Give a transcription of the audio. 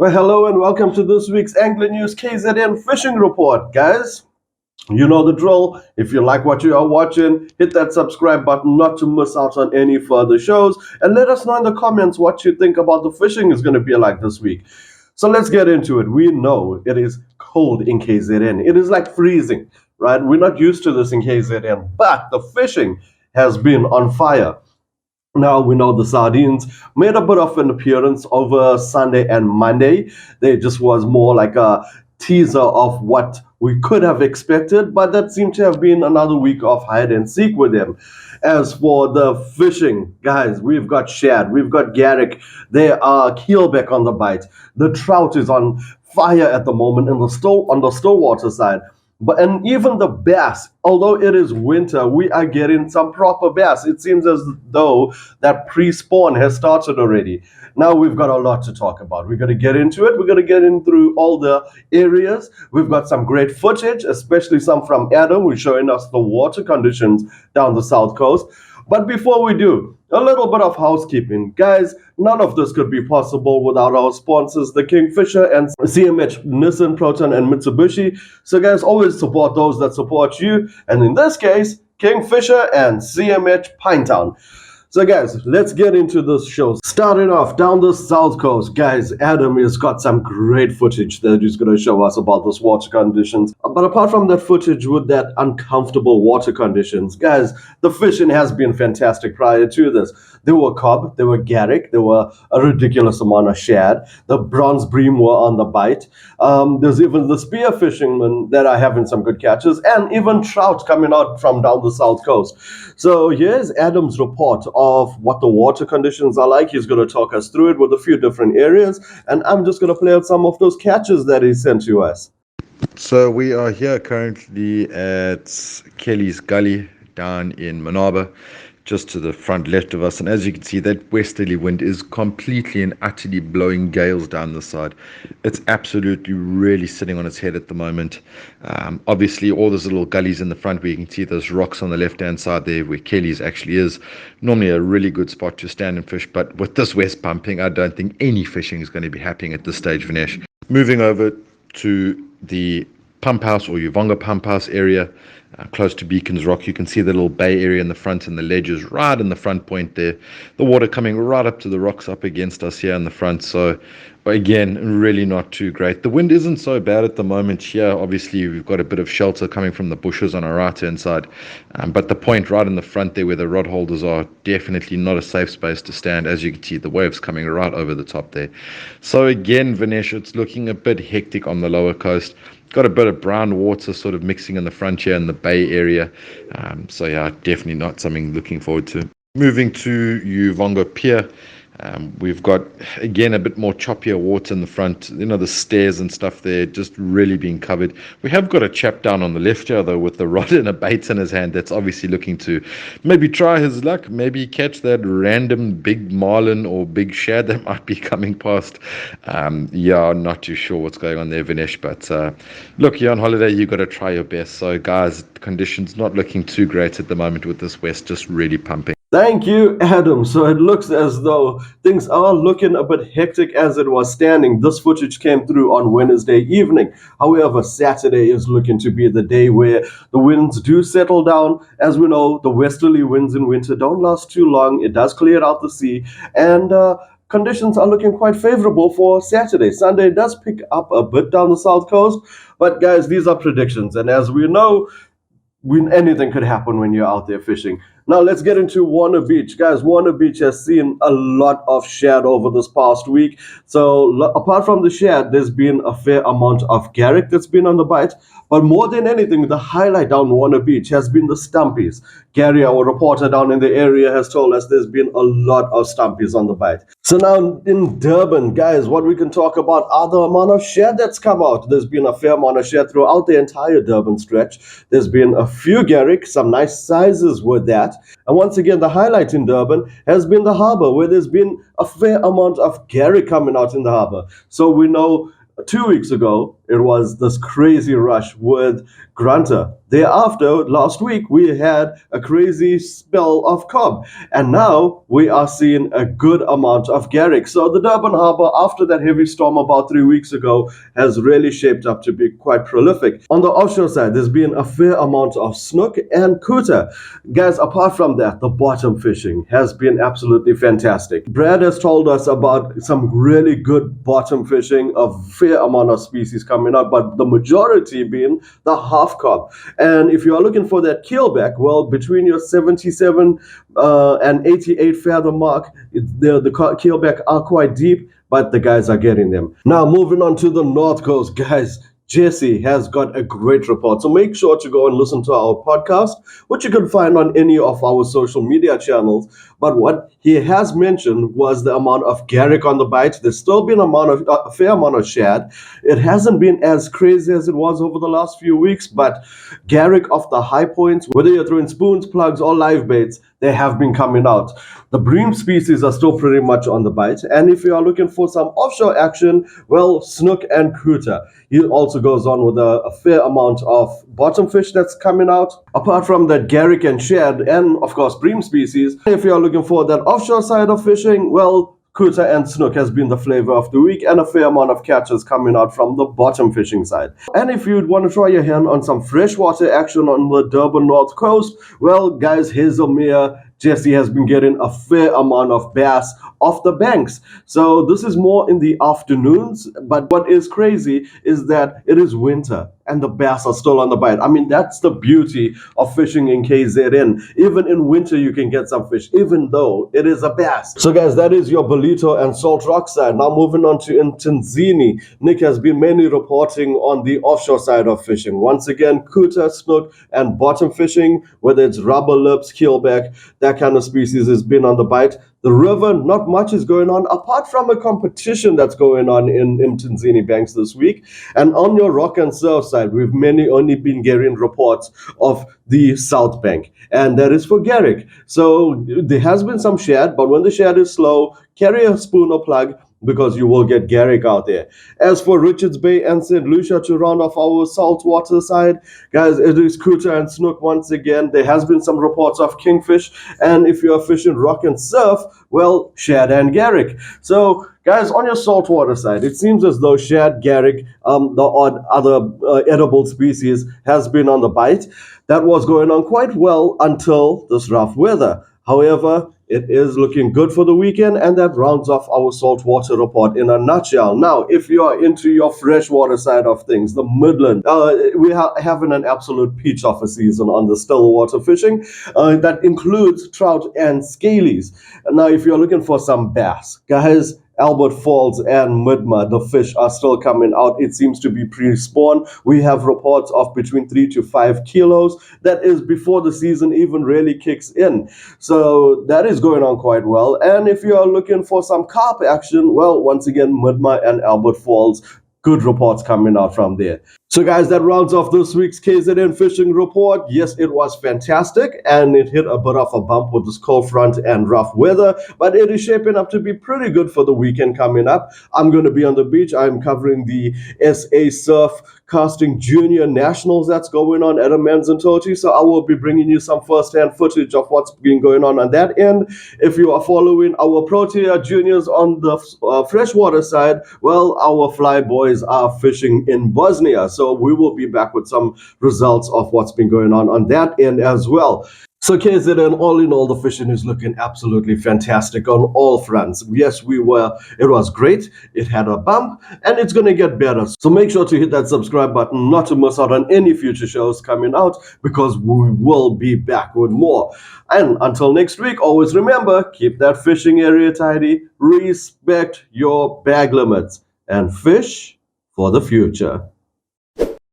Well, hello and welcome to this week's Angler News KZN Fishing Report, guys. You know the drill. If you like what you are watching, hit that subscribe button not to miss out on any further shows. And let us know in the comments what you think about the fishing is going to be like this week. So let's get into it. We know it is cold in KZN. It is like freezing, right? We're not used to this in KZN, but the fishing has been on fire. Now we know the Sardines made a bit of an appearance over Sunday and Monday. They just was more like a teaser of what we could have expected, but that seemed to have been another week of hide and seek with them. As for the fishing, guys, we've got shad, we've got Garrick. They are keelback on the bite. The trout is on fire at the moment in the on the Stillwater side. And even the bass, although it is winter, we are getting some proper bass. It seems as though that pre-spawn has started already. Now we've got a lot to talk about. We're going to get into it. We're going to get in through all the areas. We've got some great footage, especially some from Adam, who's showing us the water conditions down the south coast. But before we do, a little bit of housekeeping. Guys, none of this could be possible without our sponsors, the Kingfisher and CMH, Nissan, Proton, and Mitsubishi. So guys, always support those that support you. And in this case, Kingfisher and CMH Pinetown. So guys, let's get into this show. Starting off down the south coast, guys, Adam has got some great footage that he's going to show us about those water conditions. But apart from that footage with that uncomfortable water conditions, guys, the fishing has been fantastic prior to this. There were cob, there were Garrick, there were a ridiculous amount of shad. The bronze bream were on the bite. There's even the spear fishermen that are having some good catches, and even trout coming out from down the south coast. So here's Adam's report of what the water conditions are like. He's going to talk us through it with a few different areas, and I'm just going to play out some of those catches that he sent to us. So we are here currently at Kelly's Gully down in Manaba, just to the front left of us. And as you can see, that westerly wind is completely and utterly blowing gales down the side. It's absolutely really sitting on its head at the moment. Obviously, all those little gullies in the front where you can see those rocks on the left-hand side there where Kelly's actually is. Normally a really good spot to stand and fish, but with this west pumping, I don't think any fishing is going to be happening at this stage, Vinesh. Moving over to the pump house or Uvonga pump house area, close to Beacons Rock. You can see the little bay area in the front and the ledges right in the front point there. The water coming right up to the rocks up against us here in the front. So again, really not too great. The wind isn't so bad at the moment here. Obviously, we've got a bit of shelter coming from the bushes on our right-hand side. But the point right in the front there where the rod holders are, definitely not a safe space to stand. As you can see, the waves coming right over the top there. So again, Vinesh, it's looking a bit hectic on the lower coast. Got a bit of brown water sort of mixing in the frontier in the bay area. So yeah, definitely not something looking forward to. Moving to Uvonga Pier. We've got, again, a bit more choppier water in the front. You know, the stairs and stuff there just really being covered. We have got a chap down on the left here, though, with the rod and a bait in his hand that's obviously looking to maybe try his luck, maybe catch that random big marlin or big shad that might be coming past. Yeah, not too sure what's going on there, Vinesh. But look, you're on holiday, you've got to try your best. So, guys, conditions not looking too great at the moment with this west just really pumping. Thank you, Adam. So it looks as though things are looking a bit hectic as it was standing. This footage came through on Wednesday evening. However, Saturday is looking to be the day where the winds do settle down. As we know, the westerly winds in winter don't last too long. It does clear out the sea, and conditions are looking quite favorable for Saturday. Sunday does pick up a bit down the south coast, but guys, these are predictions, and as we know, anything could happen when you're out there fishing. Now let's get into Warner Beach. Guys, Warner Beach has seen a lot of shad over this past week. So apart from the shad, there's been a fair amount of Garrick that's been on the bite. But more than anything, the highlight down Warner Beach has been the stumpies. Gary, our reporter down in the area, has told us there's been a lot of stumpies on the bite. So now in Durban, guys, what we can talk about are the amount of shad that's come out. There's been a fair amount of shad throughout the entire Durban stretch. There's been a few Garrick, some nice sizes with that. And once again, the highlight in Durban has been the harbor, where there's been a fair amount of Garrick coming out in the harbor. So we know 2 weeks ago, it was this crazy rush with grunter. Thereafter, last week, we had a crazy spell of cob, and now we are seeing a good amount of Garrick. So the Durban Harbour, after that heavy storm about 3 weeks ago, has really shaped up to be quite prolific. On the offshore side, there's been a fair amount of snook and kuta. Guys, apart from that, the bottom fishing has been absolutely fantastic. Brad has told us about some really good bottom fishing, a fair amount of species coming up, but the majority being the half cob. And if you are looking for that keelback, well, between your 77 and 88 fathom mark, the keelback are quite deep, but the guys are getting them. Now, moving on to the North Coast, guys. Jesse has got a great report. So make sure to go and listen to our podcast, which you can find on any of our social media channels. But what he has mentioned was the amount of Garrick on the bite. There's still been a fair amount of shad. It hasn't been as crazy as it was over the last few weeks, but Garrick off the high points, whether you're throwing spoons, plugs, or live baits, they have been coming out. The bream species are still pretty much on the bite. And if you are looking for some offshore action, well, snook and kuta. He also goes on with a fair amount of bottom fish that's coming out. Apart from that, Garrick and shad, and of course, bream species. If you are looking for that offshore side of fishing, well, kuta and snook has been the flavor of the week, and a fair amount of catches coming out from the bottom fishing side. And if you'd want to try your hand on some freshwater action on the Durban North Coast, well, guys, Hazelmere, Jesse has been getting a fair amount of bass off the banks. So this is more in the afternoons, but what is crazy is that it is winter and the bass are still on the bite. I mean, that's the beauty of fishing in KZN. Even in winter, you can get some fish, even though it is a bass. So guys, that is your Bolito and Salt Rock side. Now moving on to Intanzini. Nick has been mainly reporting on the offshore side of fishing. Once again, kuta, snook, and bottom fishing, whether it's rubber lips, keelback, that kind of species has been on the bite. The river, not much is going on, apart from a competition that's going on in Mtunzini Banks this week. And on your rock and surf side, we've mainly only been getting reports of the South Bank, and that is for Garrick. So there has been some shad, but when the shad is slow, carry a spoon or plug, because you will get Garrick out there. As for Richards Bay and St. Lucia to round off our saltwater side, guys, it is kuta and snook once again. There has been some reports of kingfish, and if you are fishing rock and surf, well, shad and Garrick. So guys, on your saltwater side, it seems as though shad, Garrick, the odd other edible species has been on the bite. That was going on quite well until this rough weather. However, it is looking good for the weekend, and that rounds off our saltwater report in a nutshell. Now, if you are into your freshwater side of things, the Midland, we are having an absolute peach of a season on the stillwater fishing. That includes trout and scalies. Now, if you're looking for some bass, guys, Albert Falls and Midma, the fish are still coming out. It seems to be pre-spawn. We have reports of between 3 to 5 kilos. That is before the season even really kicks in. So that is going on quite well. And if you are looking for some carp action, well, once again, Midma and Albert Falls, good reports coming out from there. So guys, that rounds off this week's KZN fishing report. Yes, it was fantastic, and it hit a bit of a bump with this cold front and rough weather, but it is shaping up to be pretty good for the weekend coming up. I'm going to be on the beach. I'm covering the SA Surf Casting Junior Nationals that's going on at Amanzimtoti, so I will be bringing you some first-hand footage of what's been going on that end. If you are following our Protea Juniors on the freshwater side, well, our fly boys are fishing in Bosnia, so we will be back with some results of what's been going on that end as well. So KZN, all in all, the fishing is looking absolutely fantastic on all fronts. Yes, it was great. It had a bump, and it's going to get better. So make sure to hit that subscribe button not to miss out on any future shows coming out, because we will be back with more. And until next week, always remember, keep that fishing area tidy, respect your bag limits, and fish for the future.